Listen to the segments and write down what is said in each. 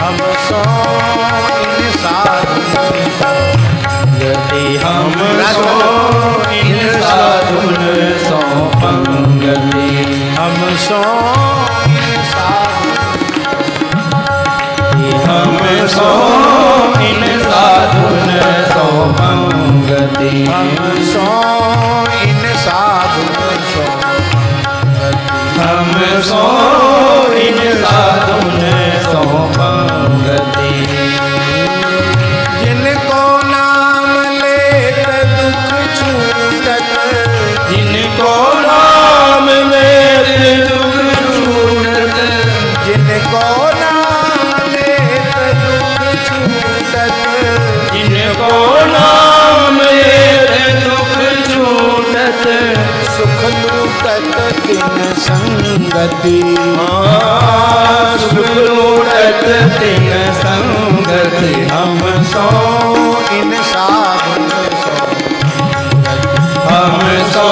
हम सो इन साधुन यदि हम सो इन साधुन सो पंगति हम सो इन साधुन हम सो इन साधुन सो पंगति हम सो इन साधुन सो हम सो इन साधुन सो पंगति जिनको नाम लेत दुख छूटत जिनको नाम लेत दुख छूटत जिनको नाम लेत दुख छूटत जिनको नाम लेत दुख छूटत सुख लूटत तिन संगति सुख लूटत तिन संगति हम सो इन साधुन सो हम सो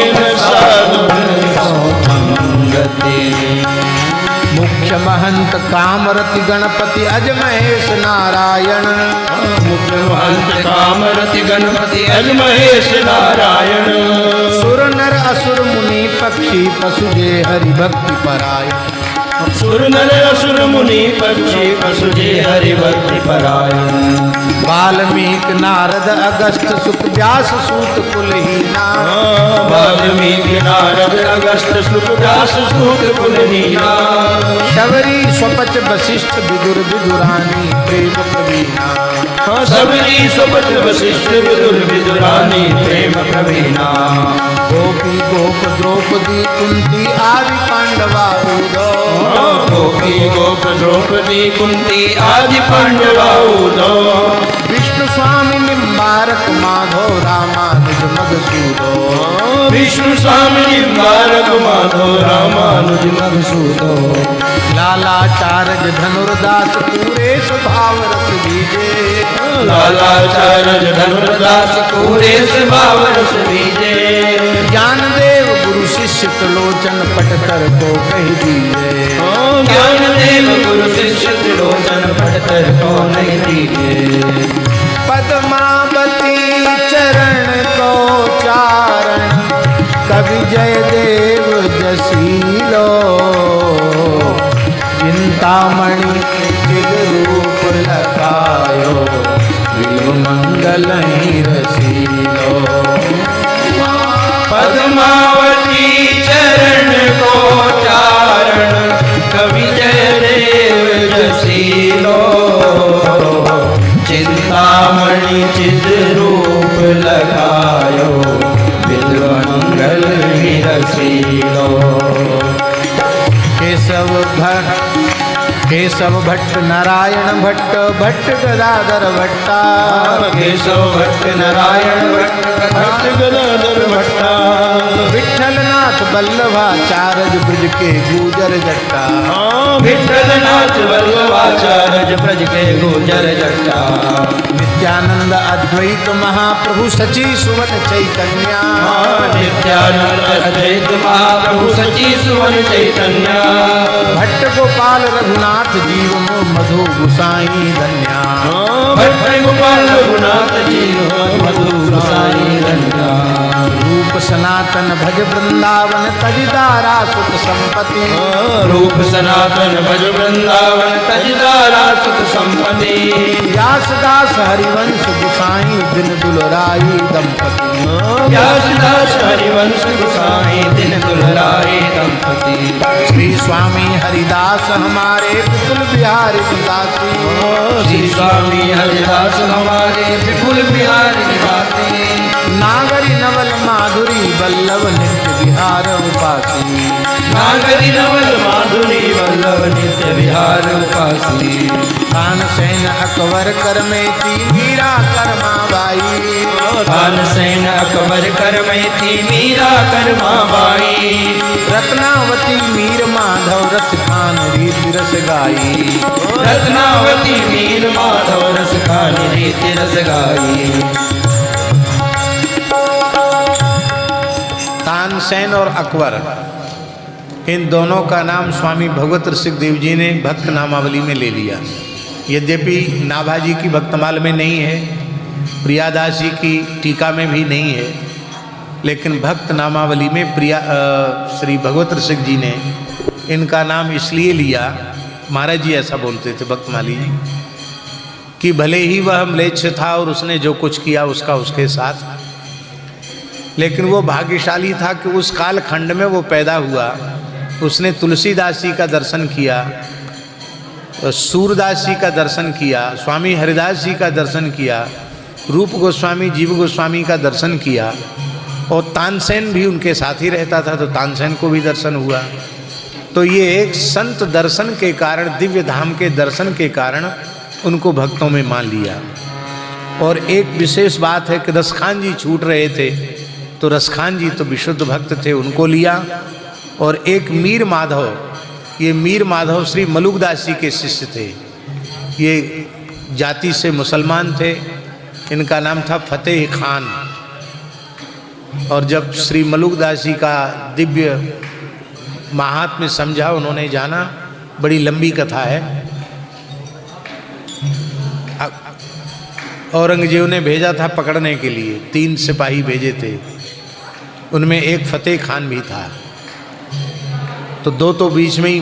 इन साधुन सो पंगति मुख्य महंत कामरति गणपति अज महेश नारायण मुख्य महंत कामरति गणपति अज महेश नारायण सुर नर असुर मुनि पक्षी पशु जे हरि भक्ति परायण सुर नर असुर मुनि पक्षी पशु जे हरि भक्ति परायण वाल्मीकि नारद अगस्त सुख व्यास सूत कुलहीना वाल्मीकि नारद अगस्त सुख व्यास सूत कुलहीना शबरी स्वपच वशिष्ठ विदुर विदुरानी प्रेम प्रवीणा सबरी सुपच वशिष्ठ विदुर विदुरानी प्रेम प्रवीणा गोपी गोप द्रौपदी कुंती आदि पांडवा उदो गोपी गोप द्रौपदी कुंती आदि पांडवा उदो विष्णु स्वामी निम्बारक माधव रामानुज मधुसूदो विष्णु स्वामी निम्बारक माधव रामानुज मधुसूदो लालाचार्य धनुर्दास पूरे स्वभाव रस बीजे लालाचार्य धनुर्दास पूरे स्वभाव रस बीजे ज्ञान देव गुरु शिष्य त्रिलोचन पटकर को कह दीजे ज्ञान देव गुरु शिष्य त्रिलोचन पटकर को नहीं दीजे पद्मावती चरण को चारण कवि जय देव जसीलो चिंतामणि चिद रूप लगायो विलु मंगल ही रसीलो पद्मावती चरण को चारण कवि जय देव जसीलो चिंतामणि चिद रूप लगायो विद्व मंगल ही रसीलो केशव भट्ट नारायण भट्ट भट्ट गदाधर भट्टा केशव भट्ट नारायण भट्ट भट्ट गदाधर भट्टा विठलनाथ वल्लभाचार्य ब्रज के गुजर जट्टा विठलनाथ वल्लभाचार्य ब्रज के गुजर जट्टा नित्यानंद अद्वैत महाप्रभु सची सुवन चैतन्य नित्यानंद अद्वैत महाप्रभु सची सुवन चैतन्य भट्ट गोपाल रघुनाथ जीव मधु गुसाई धन्या भट्ट गोपाल रघुनाथ जीव मधु गुसाई धन्या रूप सनातन भज वृंदावन तजदारा सुख संपत्ति रूप सनातन भज वृंदावन तजदारा सुख संपत्ति व्यासदास हरिवंश गुसाई दिन दुलराई दंपति व्यासदास हरिवंश गुसाई दिन दुलराई दंपति श्री स्वामी हरिदास हमारे विपुल बिहारी दासी श्री स्वामी हरिदास हमारे विपुल बिहारी दासी नागरी नवल माधुरी वल्लभ नित्य विहार उपासी नागरी नवल माधुरी वल्लभ नित्य विहार उपासी तानसेन अकबर करमेती मीरा कर्मा बाई तानसेन अकबर करमेती मीरा कर्मा बाई रत्नावती मीर माधव रस खान रीति रस गाई रत्नावती मीर माधव रस खान रीति रस गाई तानसेन और अकबर इन दोनों का नाम स्वामी भगवत ऋषिदेव जी ने भक्त नामावली में ले लिया। यद्यपि नाभाजी की भक्तमाल में नहीं है, प्रियादास जी की टीका में भी नहीं है, लेकिन भक्त नामावली में श्री भगवत ऋषिक जी ने इनका नाम इसलिए लिया, महाराज जी ऐसा बोलते थे भक्तमाली जी, कि भले ही वह म्लेच्छ था और उसने जो कुछ किया उसका उसके साथ, लेकिन वो भाग्यशाली था कि उस काल खंड में वो पैदा हुआ। उसने तुलसीदास जी का दर्शन किया, सूरदास जी का दर्शन किया, स्वामी हरिदास जी का दर्शन किया, रूप गोस्वामी, जीव गोस्वामी का दर्शन किया, और तानसेन भी उनके साथ ही रहता था तो तानसेन को भी दर्शन हुआ। तो ये एक संत दर्शन के कारण, दिव्य धाम के दर्शन के कारण उनको भक्तों में मान लिया। और एक विशेष बात है कि रसखान जी छूट रहे थे तो रसखान जी तो विशुद्ध भक्त थे, उनको लिया। और एक मीर माधव, ये मीर माधव श्री मलुकदास जी के शिष्य थे, ये जाति से मुसलमान थे, इनका नाम था फतेह खान। और जब श्री मलुकदास जी का दिव्य महात्म्य समझा, उन्होंने जाना, बड़ी लंबी कथा है। औरंगजेब ने भेजा था पकड़ने के लिए, 3 सिपाही भेजे थे, उनमें एक फतेह खान भी था। तो 2 तो बीच में ही,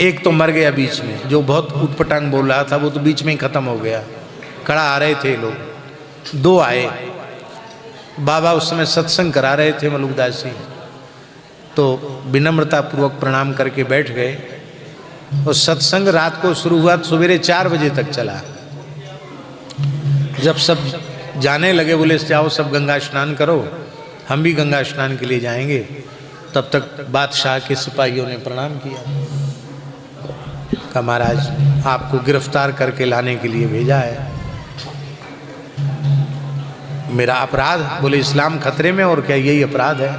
एक तो मर गया बीच में, जो बहुत उटपटांग बोल रहा था वो तो बीच में ही खत्म हो गया। खड़ा आ रहे थे लोग, 2 आए। बाबा उस समय सत्संग करा रहे थे मलुकदास जी, तो विनम्रता पूर्वक प्रणाम करके बैठ गए। और सत्संग रात को शुरू हुआ, सवेरे 4 बजे तक चला। जब सब जाने लगे, बोले जाओ सब गंगा स्नान करो, हम भी गंगा स्नान के लिए जाएंगे। तब तक बादशाह के सिपाहियों ने प्रणाम किया, कहा महाराज आपको गिरफ्तार करके लाने के लिए भेजा है। मेरा अपराध? बोले इस्लाम खतरे में, और क्या यही अपराध है?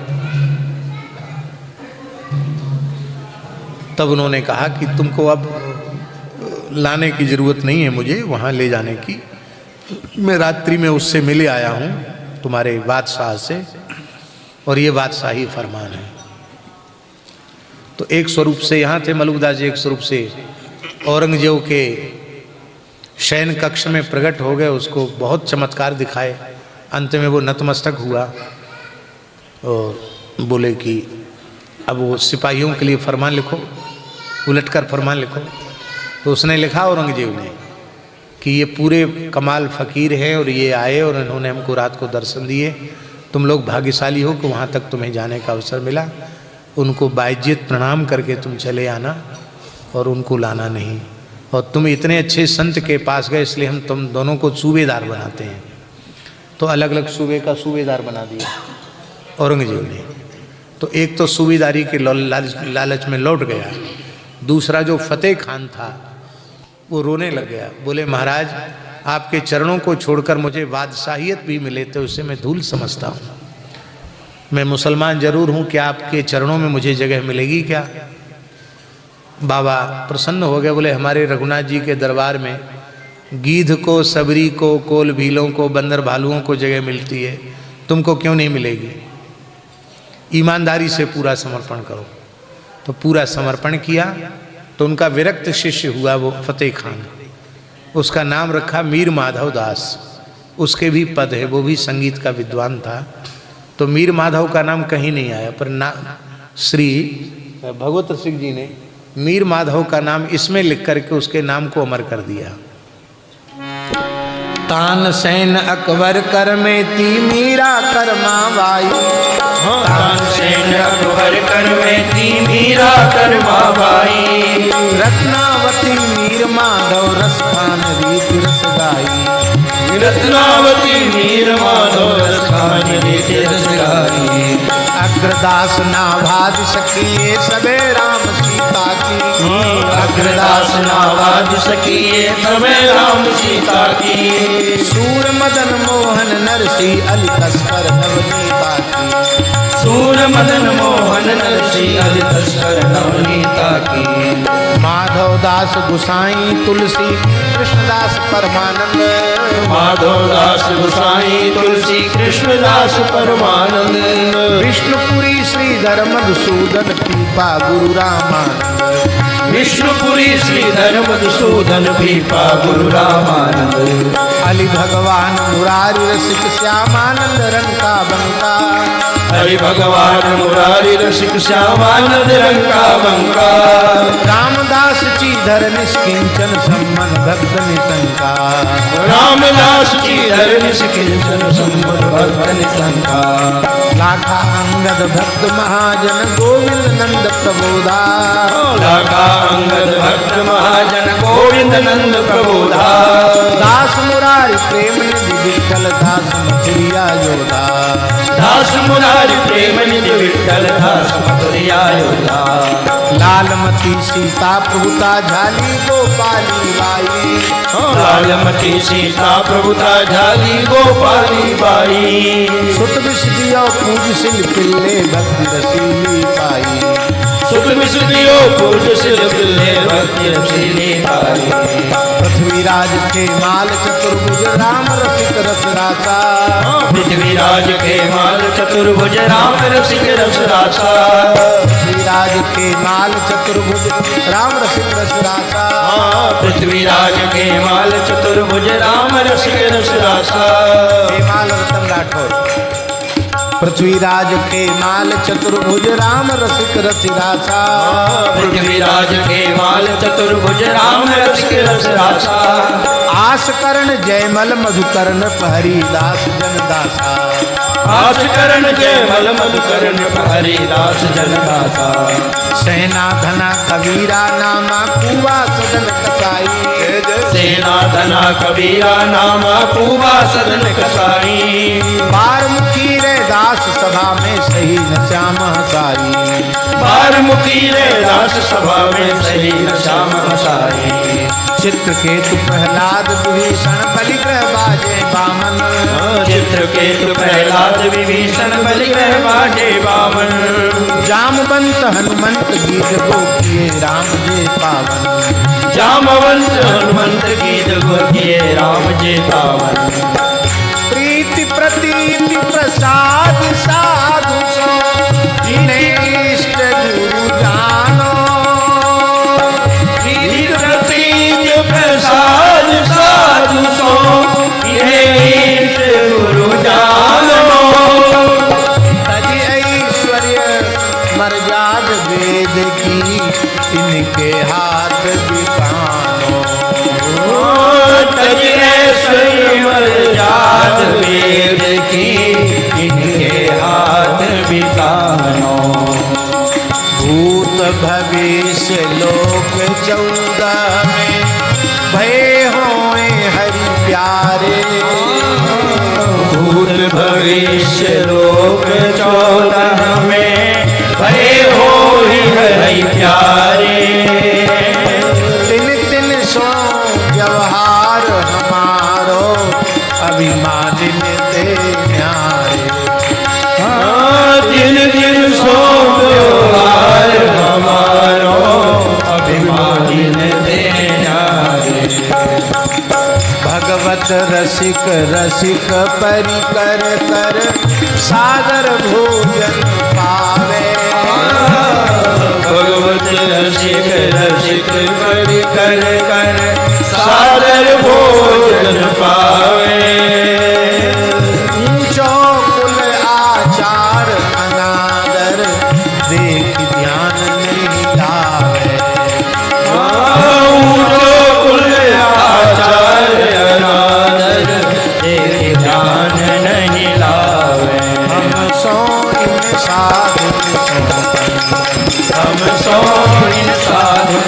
तब उन्होंने कहा कि तुमको अब लाने की ज़रूरत नहीं है मुझे वहाँ ले जाने की, मैं रात्रि में उससे मिले आया हूँ तुम्हारे बादशाह से, और ये बादशाही फरमान है। तो एक स्वरूप से यहाँ थे मलुकदास जी, एक स्वरूप से औरंगजेब के शयन कक्ष में प्रकट हो गए, उसको बहुत चमत्कार दिखाए। अंत में वो नतमस्तक हुआ और बोले कि अब वो सिपाहियों के लिए फरमान लिखो, उलटकर फरमान लिखो। तो उसने लिखा औरंगजेब ने कि ये पूरे कमाल फ़कीर हैं और ये आए और इन्होंने हमको रात को दर्शन दिए, तुम लोग भाग्यशाली हो कि वहाँ तक तुम्हें जाने का अवसर मिला। उनको बाइज्जत प्रणाम करके तुम चले आना और उनको लाना नहीं। और तुम इतने अच्छे संत के पास गए इसलिए हम तुम दोनों को सूबेदार बनाते हैं। तो अलग अलग सूबे का सूबेदार बना दिया औरंगजेब ने। तो एक तो सूबेदारी के लालच में लौट गया, दूसरा जो फतेह खान था वो रोने लग गया। बोले महाराज आपके चरणों को छोड़कर मुझे बादशाहियत भी मिले तो उसे मैं धूल समझता हूँ। मैं मुसलमान जरूर हूँ, क्या आपके चरणों में मुझे जगह मिलेगी क्या? बाबा प्रसन्न हो गए, बोले हमारे रघुनाथ जी के दरबार में गीध को, सबरी को, कोल भीलों को, बंदर भालुओं को जगह मिलती है, तुमको क्यों नहीं मिलेगी? ईमानदारी से पूरा समर्पण करो। तो पूरा समर्पण किया तो उनका विरक्त शिष्य हुआ वो फतेह खान, उसका नाम रखा मीर माधव दास। उसके भी पद है, वो भी संगीत का विद्वान था। तो मीर माधव का नाम कहीं नहीं आया, पर ना श्री भगवत सिंह जी ने मीर माधव का नाम इसमें लिख करके उसके नाम को अमर कर दिया। तानसेन अकबर कर में ती मीरा कर्मा बाई, तानसेन अकबर कर में ती मीरा कर्मा बाई। रत्नावती मीर माधव रसखान रीति रस गाई, रत्नावती मीर माधव रसखान रीति रस गाई। अग्रदास नाभाज सखिए सबे राम सीता की, अग्रदास नाभाज सखिए सबे राम सीता की। सूर मदन मोहन नरसी अली तस्कर नवनीता की, सूर मदन मोहन नरसी हरि तस्कर नवनीता की। माधव दास गुसाई तुलसी कृष्णदास परमानंद। माधव दास गोसाई तुलसी कृष्णदास परमानंद। विष्णुपुरी श्रीधर मधुसूदन पीपा गुरु रामानंद। विष्णुपुरी श्रीधर मधुसूदन पीपा गुरु रामानंद। अली भगवान मुरारी रसिक श्यामानंद रंग का बंका। हरि भगवान मुरारी रसिक श्यामानंद रंग का बंका। रामदास चीधर निष्किंचन सम्मन भक्त निशंका। रामदास चीधर निष्किंचन सम्मन भक्त निशंका। लाखा अंगद भक्त महाजन गोविंद नंद प्रबोधा। लाखा अंगद भक्त महाजन गोविंद नंद प्रबोधा। दास मुरारी प्रेम निधि विठ्ठल दास मथुरिया योधा। दास मुरारी प्रेम निधि विठ्ठल दास मथुरिया योधा। लालमती सीता प्रभुता झाली गोपाली बाई। लालमती सीता प्रभुता झाली गोपाली बाई। सुत विशदियो पूज सिल पिल्ले भक्ति रसीली पाई। सुख विशुद्धियो पूज सिल पिल्ले भक्ति रसीली पाई। पृथ्वीराज के माल चतुर्भुज राम रसिक रस रासा। पृथ्वीराज के माल चतुर्भुज राम रसिक रस रासा। पृथ्वीराज के माल चतुर्भुज राम रसिक रस रासा। पृथ्वीराज के माल चतुर्भुज राम रसिक रस रासा। माल रतन राठौर। पृथ्वीराज के माल चतुर्भुज राम रसिक रस रासा। पृथ्वीराज के माल चतुर्भुज राम रसिक रस रासा। आस करण जयमल मधुकरण हरिदास जनदासा। आस करण जयमल मधुकरण हरिदास जनदासा। सेना धना कबीरा नामा कुआ सदन कसाई। सेना धना कबीरा नामा कुआ सदन कसाई। बारमुखी रे दास सभा में सही न श्याम हसाई। बारमुखी रे दास सभा में सही न श्याम हसाई। चित्रकेतु प्रहलाद विभीषण बलिग्रह बाजे बामन। चित्रकेतु प्रहलाद विभीषण बलिग्रह बाजे बामन। जामवंत हनुमंत गीत गोपिए राम जे पावन। जामवंत हनुमंत गीत गोपिए राम जे पावन। प्रीति प्रतीति प्रसाद साधु सो इन्हें इष्ट गुरु जानो। प्रीति प्रतीति प्रसाद साधु सो इन्हें इष्ट गुरु जानो। तज ऐश्वर्य मर्याद वेद की इनके हाथ बिकानो। तज ऐश्वर्य मर्याद वेद की इनके हाथ बिकानो। भूत भविष्य लोक 14 में भय होए हरि प्यारे। भूत भविष्य लोक 14 में भय होई हरि प्यारे। तिन तिन सो व्यवहार हमारो अभिमानिन ते न्यारे। दिन दिन सो व्यवहार हमारो अभिमानिन ते न्यारे। भगवत रसिक रसिक परिकर कर सागर भोजन पावे। भगवत रसिक रसिक करि कर कर सादर भोजन पावे। ऊंचो कुल आचार अनादर देख ध्यान नहीं लावे। ऊंचो कुल आचार अनादर देख ध्यान नहीं लावे। हम सो इन साधु हम सो इन साधु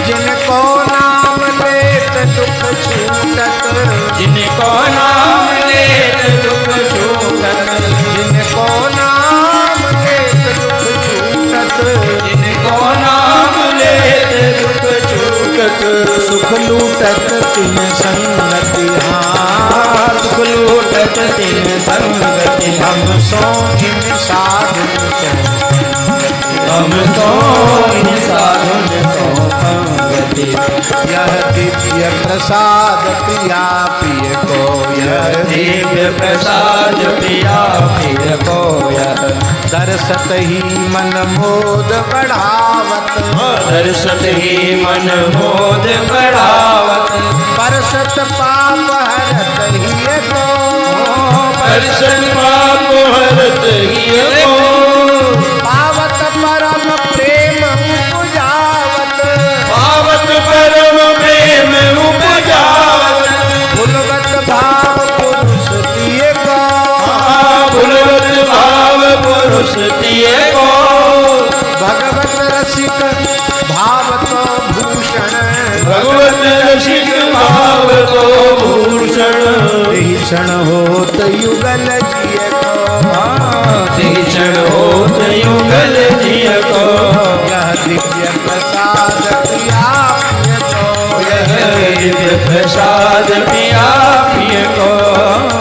जिनको नाम लेत दुख छूटत। जिनको नाम लेत दुख छूटत। जिनको नाम लेत दुख छूटत। जिनको नाम लेत दुख छूटत। सुख लूटत तिन संगति हार। सुख लूटत पावत तिन संगति हम सो इन साधु हम तो इन साधुन सो पंगति यह दिव्य प्रसाद पिया पिय को यह दिव्य प्रसाद पिया पिय को यह दर्शत ही मन मोद बढ़ावत दर्शत ही मन मोद बढ़ावत परसत पाप हरत ही को दर्शन पाप हरत ही को पावत परम प्रेम उपजावत पावत परम प्रेम उपजावत भुलवत भाव पुरुष दिए को भुलवत भाव पुरुष दिए को भगवत रसिक भाव तो भूषण भगवत रसिक भाव को भूषण यही क्षण होत युगल जिय को क्षण होत युगल जिय को यह दिव्य प्रसाद पिया पिय को यह दिव्य प्रसाद पिया पिय को